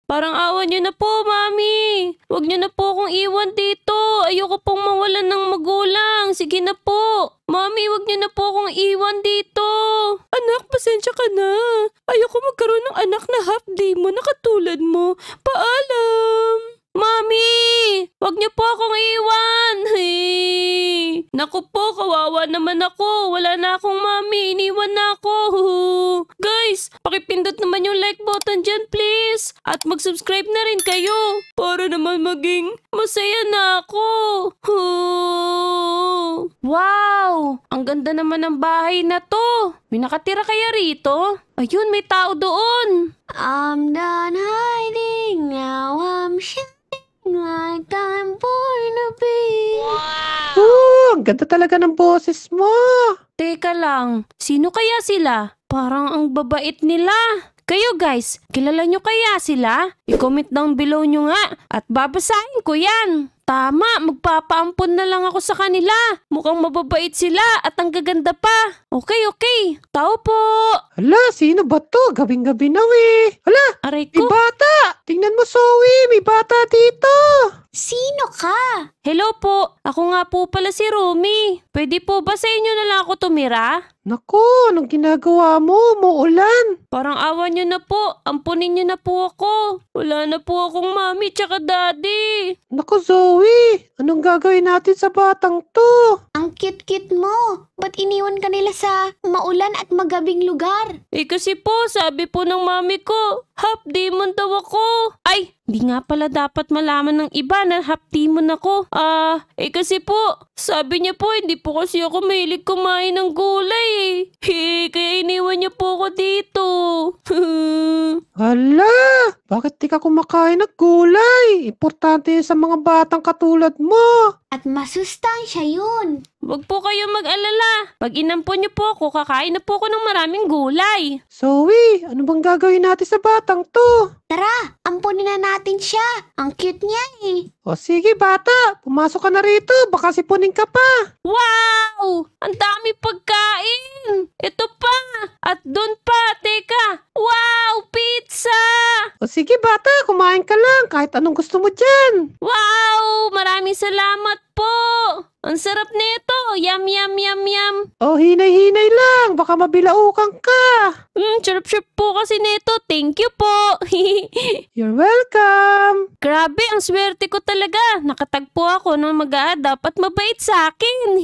Parang awa niyo na po, Mami. Huwag niyo na po akong iwan dito. Ayoko pong mawalan ng magulang. Sige na po. Mami, huwag niyo na po akong iwan dito. Anak, pasensya ka na. Ayoko magkaroon ng anak na half-demon na katulad mo. Paalam. Mami! Huwag niyo po akong iwan! Hey! Naku po, kawawa naman ako. Wala na akong mami. Iniwan na ako. Guys, pakipindot naman yung like button dyan, please. At mag-subscribe na rin kayo. Para naman maging masaya na ako. Wow! Ang ganda naman ng bahay na to. May nakatira kaya rito? Ayun, may tao doon. I'm done hiding, now I'm shining like I'm born to be. Ang ganda talaga ng boses mo. Teka lang, sino kaya sila? Parang ang babait nila. Kayo guys, kilala nyo kaya sila? I-comment down below nyo nga at babasahin ko yan. Tama, magpapaampon na lang ako sa kanila. Mukhang mababait sila at ang gaganda pa. Okay. Tao po. Hala, sino ba to? Gabing-gabi na Hala, Aray may ko. bata. Tingnan mo, Zoe. May bata dito. Sino ka? Hello po. Ako nga po pala si Rumi. Pwede po ba sa inyo na lang ako tumira? Naku, anong ginagawa mo? Muulan. Parang awa nyo na po. Ampunin nyo na po ako. Wala na po akong mami tsaka daddy. Naku, Zoe. Anong gagawin natin sa batang to? Ang cute-cute mo. Ba't iniwan ka nila sa maulan at magabing lugar? Kasi po, sabi po ng mami ko, half demon daw ako. Ay, di nga pala dapat malaman ng iba na half demon ako. Kasi po, sabi niya po, hindi po kasi ako mahilig kumain ng gulay kaya iniwan niya po ako dito. Hala, bakit di ka kumakain ng gulay? Importante yun sa mga batang katulad mo. At masustansya yun. Huwag po kayo mag-alala. Pag inampon niyo po ako, kakain na po ako ng maraming gulay. Zoe, ano bang gagawin natin sa batang to? Tara, ampunin na natin siya. Ang cute niya eh. O sige bata, pumasok ka na rito, baka sipunin ka pa. Wow! Ang dami pagkain! Ito pa! At doon pa! Teka! Wow! Pizza! O sige bata, kumain ka lang kahit anong gusto mo dyan. Wow! Maraming salamat po! Ang sarap nito! Yum, yum, yum, yum! O hinay-hinay lang, baka mabilaukan ka. Sarap-sarap po kasi nito. Thank you po! You're welcome. Grabe, ang swerte ko talaga. Nakatagpo ako ng mag-a-adapt at mabait sa akin.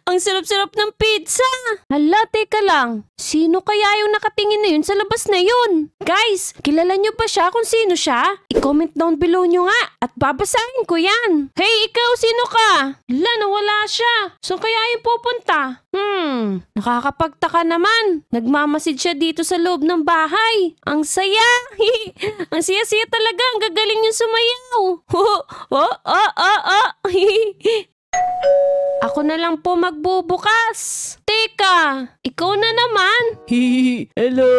Ang sarap-sarap ng pizza. Hala, teka lang. Sino kaya yung nakatingin na yun sa labas na yun? Guys, kilala nyo ba siya kung sino siya? I-comment down below nyo nga at babasahin ko yan. Hey, ikaw, sino ka? Hala, nawala siya. Saan kaya yung pupunta? Nakakapagtaka naman. Nagmamasid siya dito sa loob ng bahay. Ang saya. Ang saya-saya talaga. Ang gagaling niya sumayaw. Ako na lang po magbubukas. Teka, ikaw na naman. Hello.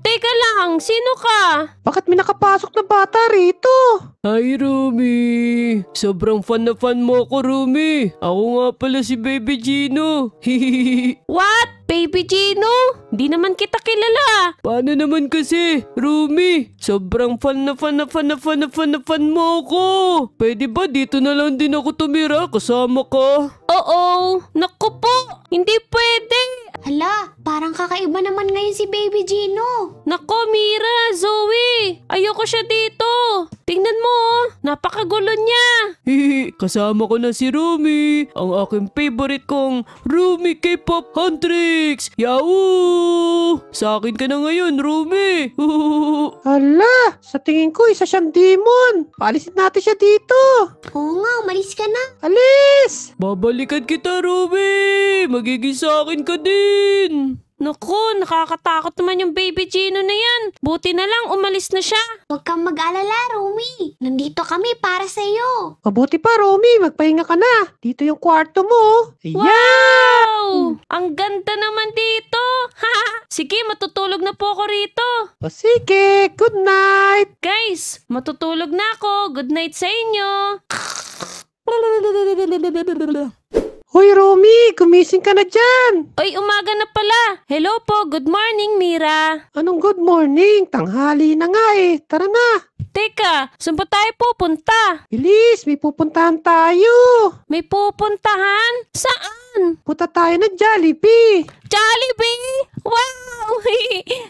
Teka lang, sino ka? Bakit may nakapasok na bata rito? Hi, Rumi! Sobrang fan na fan mo ako, Rumi! Ako nga pala si Baby Gino! What? Baby Gino? Di naman kita kilala. Paano naman kasi, Rumi? Sobrang fan na fan mo ako! Pwede ba dito na lang din ako tumira? Kasama ka? Oo. Naku po. Hindi pwede. Hala, parang kakaiba naman ngayon si Baby Gino. Nako, Mira, Zoe. Ayoko siya dito. Tingnan mo, napakagulo niya. Kasama ko na si Rumi, ang aking favorite kong Rumi K-pop Huntrix! Yahoo! Sa akin ka na ngayon, Rumi! Hala, sa tingin ko isa siyang demon. Paalisin natin siya dito. Oo nga, umalis ka na. Alis! Babalikan kita, Rumi! Magiging sa akin ka din! Naku, nakakatakot naman yung Baby Gino na yan. Buti na lang umalis na siya. Huwag kang mag-alala, Rumi. Nandito kami para sa'yo. Mabuti pa, Romy. Magpahinga ka na. Dito yung kwarto mo. Ayan! Wow! Ang ganda naman dito. Sige, matutulog na po ako rito. O sige, good night. Guys, matutulog na ako. Good night sa inyo. Hoy, Romy, gumising ka na dyan. Oy, umaga na pala. Hello po, good morning, Mira. Anong good morning? Tanghali na nga eh. Tara na. Teka, saan pa tayo pupunta? Bilis, may pupuntahan tayo. May pupuntahan? Saan? Punta tayo ng Jollibee. Jollibee? Wow!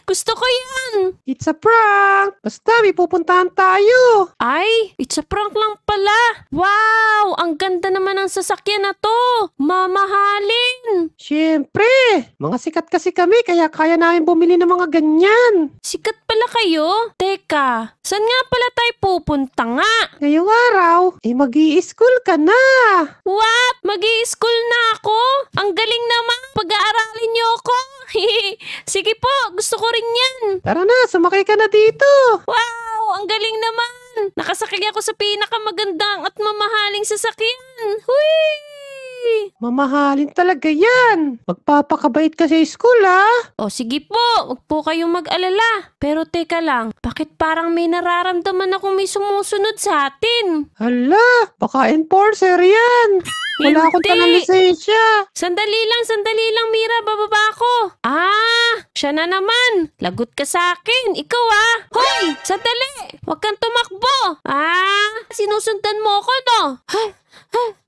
Gusto ko yan! It's a prank. Basta may pupuntahan tayo. Ay, it's a prank lang pala. Wow! Ang ganda naman ng sasakyan na to. Mamahalin. Siyempre, mga sikat kasi kami kaya kaya namin bumili ng mga ganyan. Sikat pala kayo? Teka, saan nga pala tayo pupunta nga? Ngayong araw, mag-i-school ka na. What? Mag-i-school na ako? Ang galing naman. Pag-aaralin niyo ako. Sige po, gusto ko rin yan. Tara na, sumakay ka na dito. Wow, ang galing naman. Nakasakay ako sa pinakamagandang at mamahaling sasakyan. Hui! Mamahalin talaga yan. Magpapakabait ka sa school, ha? O sige po, wag po kayong mag-alala. Pero teka lang, bakit parang may nararamdaman akong may sumusunod sa atin? Hala, baka enforcer yan. Wala akong Hindi. talang lisensya. Sandali lang, Mira, bababa ako. Ah, siya na naman. Lagot ka sa akin, ikaw ah. Hoy, sandali, wag kang tumakbo. Ah, sinusundan mo ako, no?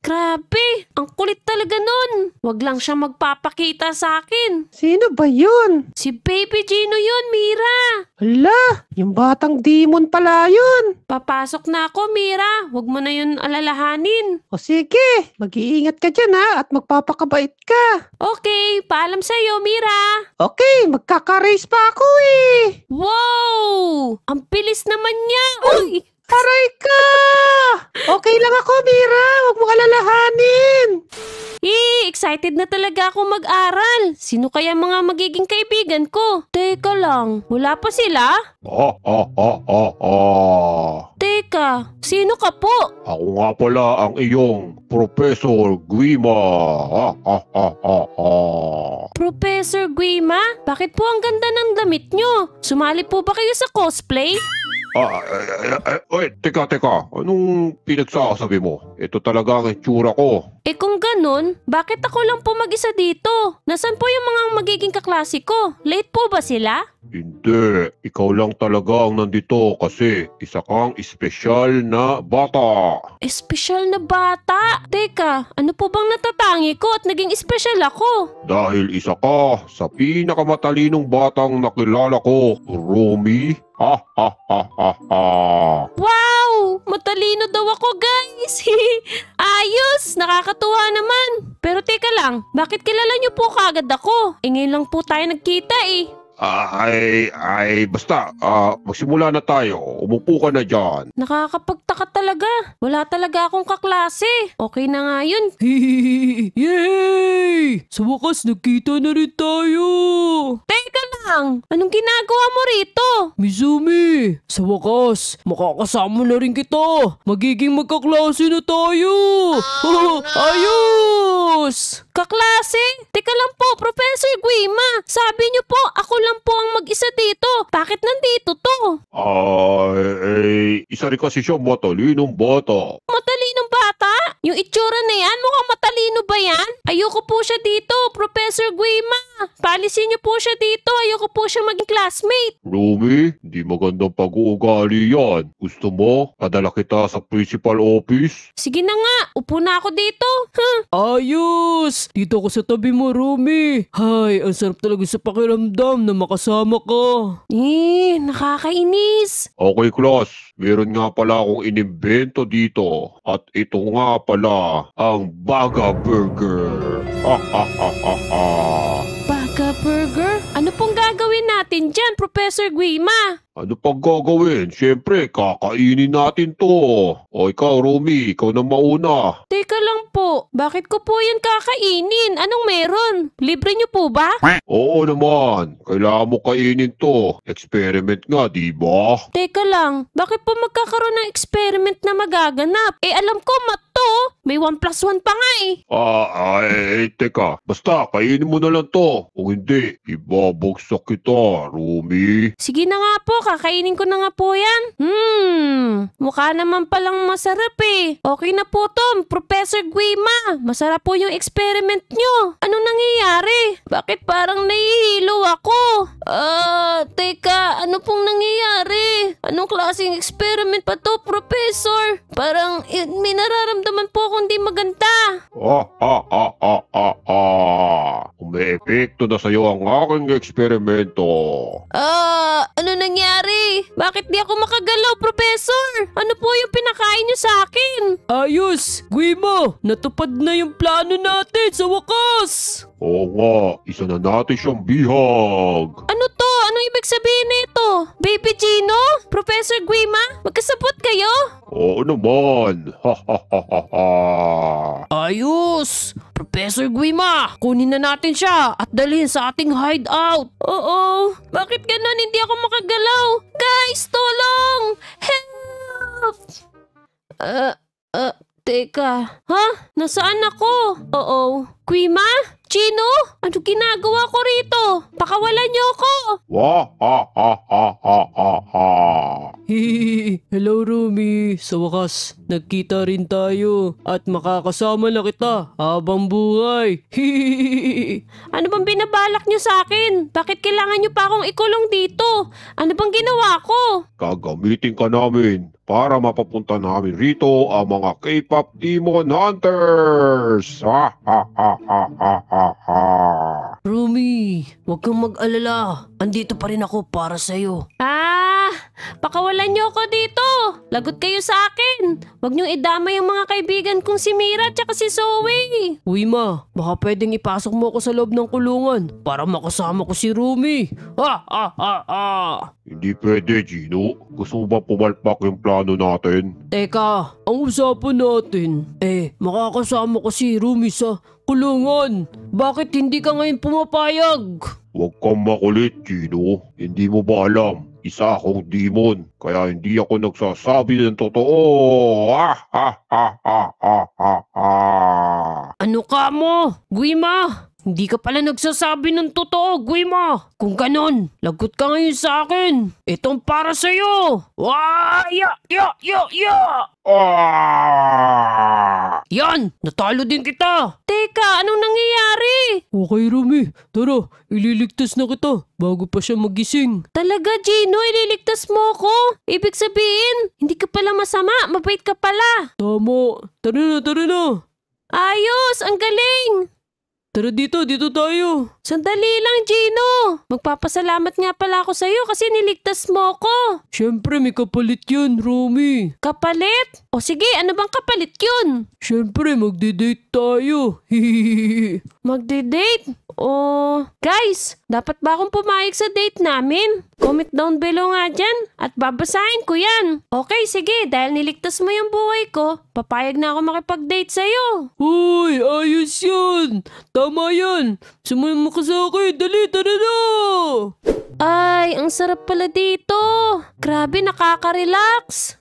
Grabe, ang kulit talaga nun. Wag lang siya magpapakita sa akin. Sino ba yun? Si Baby Gino yun, Mira. Hala, yung batang demon pala yun. Papasok na ako, Mira. Wag mo na yun alalahanin. O sige, mag-iingat ka dyan ha at magpapakabait ka. Okay, paalam sa'yo, Mira. Okay, magkaka-race pa ako eh. Wow! Ang bilis naman niya. Uy! Aray ka! Okay lang ako, Mira. Huwag mo alalahanin. Excited na talaga ako mag-aral. Sino kaya mga magiging kaibigan ko? Teka lang, wala pa sila? Teka, sino ka po? Ako nga pala ang iyong Professor Guima. Professor Guima? Bakit po ang ganda ng damit nyo? Sumali po ba kayo sa cosplay? Teka. Anong pinagsasabi mo? Ito talaga ang itsura ko. Eh kung ganun, bakit ako lang po mag-isa dito? Nasaan po yung mga magiging kaklase ko? Late po ba sila? Hindi, ikaw lang talaga ang nandito kasi isa kang espesyal na bata. Espesyal na bata? Teka, ano po bang natatangi ko at naging espesyal ako? Dahil isa ka sa pinakamatalinong batang nakilala ko, Romy. Wow! Matalino daw ako, guys! Ayos! Nakakatuwa naman! Pero teka lang, bakit kilala niyo po kaagad ako? Ngayon lang po tayo nagkita eh. Basta, magsimula na tayo. Umupo ka na dyan. Nakakapagtaka talaga. Wala talaga akong kaklase. Okay na nga yun. Yay! Sa wakas, nagkita na rin tayo! Teka lang! Anong ginagawa mo rito? Mizumi, sa wakas, makakasama na rin kita. Magiging magkaklase na tayo. Ayos! Kaklase? Teka lang po, Professor Guima. Sabi niyo po, ako lang po ang mag-isa dito. Bakit nandito to? Isa rin kasi siya matalinong bata. Matalinong bata? Yung itsura na yan, mukhang matalino ba yan? Ayoko po siya dito, Professor Guima. Palisin niyo po siya dito. Ayoko po siya maging classmate. Romy, di magandang pag-uugali yan. Gusto mo, padala kita sa principal office? Sige na nga, upo na ako dito. Ayos! Dito ako sa tabi mo, Romy. Hay, ang sarap talaga sa pakiramdam na makasama ka. Nakakainis. Okay, class. Meron nga pala akong inimbento dito. At ito nga pala ang Baga Burger. Baga Burger? Ano pong gagawin natin dyan, Professor Guima? Ano pang gagawin? Siyempre, kakainin natin to. O ikaw, Romy, ikaw na mauna. Teka lang po, bakit ko po yan kakainin? Anong meron? Libre niyo po ba? Oo naman, kailangan mo kainin to. Experiment nga, di ba? Teka lang, bakit po magkakaroon ng experiment na magaganap? Alam ko, mat to. May 1+1 pa nga eh. Teka. Basta, kainin mo na lang to. Kung hindi, ibabagsak kita, Romy. Sige na nga po, kakainin ko na nga po yan. mukha naman palang masarap eh. Okay na po to, Professor Guima. Masarap po yung experiment nyo. Anong nangyayari? Bakit parang nahihilo ako? Teka, ano pong nangyayari? Anong klaseng experiment pa to, Professor? Parang may nararamdaman po akong di maganda. Ume-epekto na sa'yo ang aking eksperimento. Ano nangyari? Bakit di ako makagalaw, Professor? Ano po yung pinakain nyo sa akin? Ayos! Guima, natupad na yung plano natin sa wakas! Oo nga, isa na natin siyang bihag. Ano to? Anong ibig sabihin nito? Baby Gino? Professor Guima? Magkasabot kayo? Oo naman. Ayos! Professor Guima, kunin na natin siya at dalhin sa ating hideout. Oo. Bakit ganun? Hindi ako makagalaw. Guys, tulong! Help! Teka. Ha? Nasaan ako? Oo. Guima? Gino? Ano ginagawa ko rito? Pakawalan niyo ako! Hello Rumi, sa wakas nagkita rin tayo at makakasama na kita habang buhay. Ano bang binabalak niyo sa akin? Bakit kailangan niyo pa akong ikulong dito? Ano bang ginawa ko? Gagamitin ka namin para mapapunta namin rito ang mga K-pop Demon Hunters. Rumi, huwag kang mag-alala. Andito pa rin ako para sa'yo. Pakawalan niyo ako dito. Lagot kayo sa akin. Huwag niyong idamay ang mga kaibigan kong si Mira at si Zoe. Uy ma, baka pwedeng ipasok mo ako sa loob ng kulungan para makasama ko si Rumi. Hindi pwede, Gino. Gusto mo ba pumalpak yung plano natin? Teka, ang usapan natin, makakasama ko si Rumi sa kulungan. Bakit hindi ka ngayon pumapayag? Huwag kang makulit, Gino. Hindi mo ba alam? Isa akong demon, kaya hindi ako nagsasabi ng totoo. Ano ka mo, Guima? Hindi ka pala nagsasabi ng totoo, Guima. Kung ganon, lagot ka ngayon sa akin. Itong para sa'yo. Yan, natalo din kita. Teka, anong nangyayari? Okay, Rumi. Tara, ililigtas na kita bago pa siya magising. Talaga, Gino, ililigtas mo ko? Ibig sabihin, hindi ka pala masama, mabait ka pala. Tama. Tara na. Ayos, ang galing. Tara dito tayo. Sandali lang, Gino. Magpapasalamat nga pala ako sa'yo kasi niligtas mo ko. Siyempre, may kapalit yun, Rumi. Kapalit? O sige, ano bang kapalit yun? Siyempre, magde-date tayo. Magde-date? Guys, dapat ba akong pumayag sa date namin? Comment down below nga dyan at babasahin ko yan. Okay, sige, dahil niligtas mo yung buhay ko, papayag na ako makipag-date sa'yo. Hoy, ayos yun. Tama yan. Sumama ka sa akin. Dali, tara na. Ay, ang sarap pala dito. Grabe, nakaka-relax.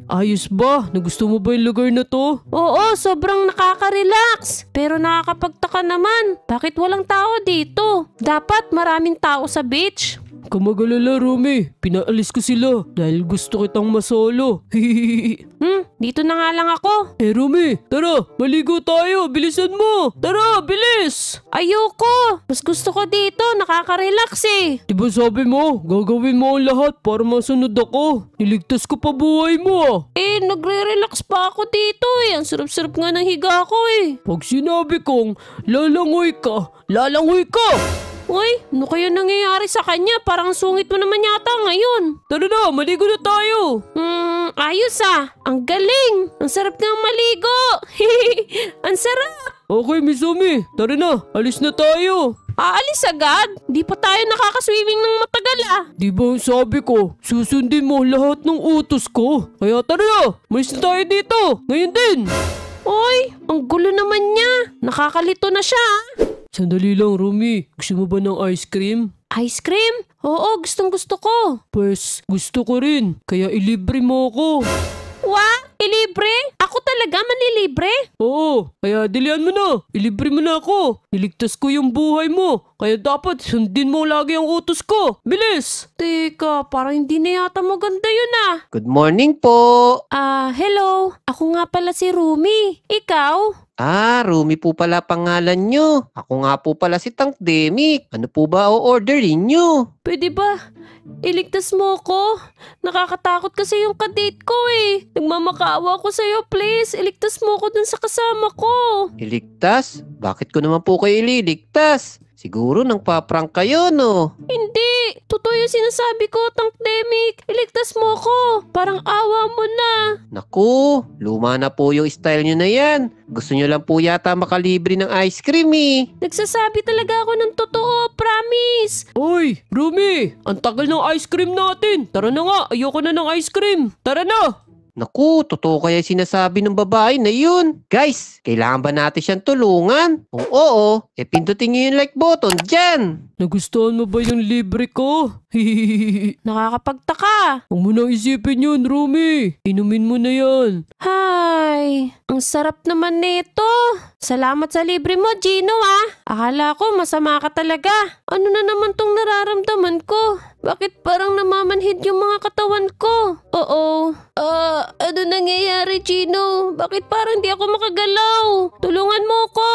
Ayos ba? Nagusto mo ba yung lugar na to? Oo, sobrang nakaka-relax. Pero nakakapagtaka naman, bakit walang tao dito? Dapat maraming tao sa beach. Kamagalala, Rumi. Pinaalis ko sila dahil gusto kitang masolo. Dito na nga lang ako. Rumi, tara, maligo tayo. Bilisan mo. Tara, bilis. Ayoko. Mas gusto ko dito, nakaka-relax eh. Diba sabi mo, gagawin mo ang lahat para masunod ako. Niligtas ko pa buhay mo. Nagre-relax pa ako dito eh. Ang sarap-sarap nga ng higa ko eh. Pag sinabi kong lalangoy ka, lalangoy ka. Uy, ano kaya nangyayari sa kanya? Parang sungit mo naman yata ngayon. Tara na, maligo na tayo. Ayos ah. Ang galing. Ang sarap nga maligo. Ang sarap. Okay, Misumi. Tara na, alis na tayo. Aalis agad? Di pa tayo nakakaswimming ng matagal ah. Di ba sabi ko, susundin mo lahat ng utos ko? Kaya tara na, malis na tayo dito. Ngayon din. Uy, ang gulo naman niya. Nakakalito na siya. Sandali lang, Rumi. Gusto mo ba ng ice cream? Ice cream? Oo, gustong gusto ko. Pues, gusto ko rin. Kaya ilibre mo ako. What? Ilibre? Ako Ako talaga manlilibre? Oo, kaya dilihan mo na. Ilibre mo na ako. Niligtas ko yung buhay mo. Kaya dapat sundin mo lagi ang utos ko. Bilis! Teka, parang hindi na yata maganda yun ah. Good morning po. Hello. Ako nga pala si Rumi. Ikaw? Rumi po pala pangalan nyo. Ako nga po pala si Tank Demic. Ano po ba o-orderin nyo? Pwede ba? Iligtas mo ko. Nakakatakot kasi yung kadate ko eh. Nagmamakaawa ko sa'yo, please. Iligtas mo ko dun sa kasama ko. Iligtas? Bakit ko naman po kayo ililigtas? Siguro nang paprank kayo, no? Hindi. Totoo yung sinasabi ko, Tank Demic. Iligtas mo ko. Parang awa mo na. Naku, luma na po yung style nyo na yan. Gusto nyo lang po yata makalibre ng ice cream eh. Nagsasabi talaga ako ng totoo, promise. Oy, Rumi! Ang tagal ng ice cream natin. Tara na nga, ayoko na ng ice cream. Tara na! Naku, totoo kaya sinasabi ng babae na yun. Guys, kailangan ba natin siyang tulungan? Kung oo, pindutin nyo yung like button dyan. Nagustuhan mo ba yung libre ko? Nakakapagtaka. Huwag mo nang isipin yun, Rumi. Inumin mo na yan. Hay, ang sarap naman nito. Salamat sa libre mo, Gino ah. Akala ko masama ka talaga. Ano na naman tong nararamdaman ko? Bakit parang namamanhid yung mga katawan ko? Oo. Ano nangyayari, Gino? Bakit parang di ako makagalaw? Tulungan mo ko.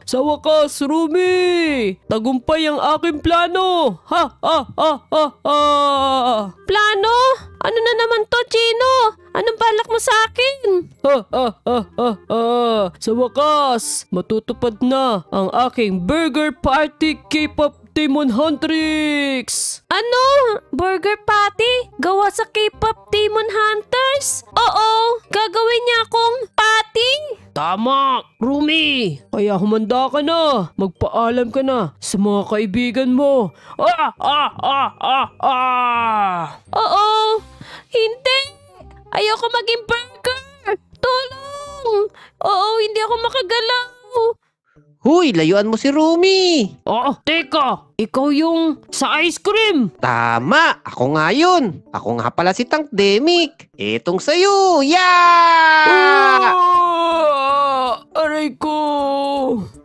Sa wakas, Rumi! Tagumpay ang aking plano! Plano? Ano na naman to, Gino? Anong balak mo sa akin? Sa wakas, matutupad na ang aking Burger Party K-pop Demon Huntrix! Ano? Burger patty? Gawa sa K-pop Demon Hunters? Oo, gagawin niya akong patty? Tama, Rumi! Kaya humanda ka na. Magpaalam ka na sa mga kaibigan mo. Oo, hindi! Ayoko maging burger! Tulong! Oo, hindi ako makagalaw! Huy, layuan mo si Rumi. Teka! Ikaw yung sa ice cream! Tama, ako nga yun. Ako nga pala si Tank Demic. Etong sayo, yeah! Aray ko!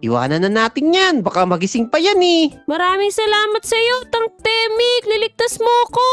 Iwanan na natin yan, baka magising pa yan eh. Maraming salamat sa'yo, Tank Demic! Liligtas mo ko!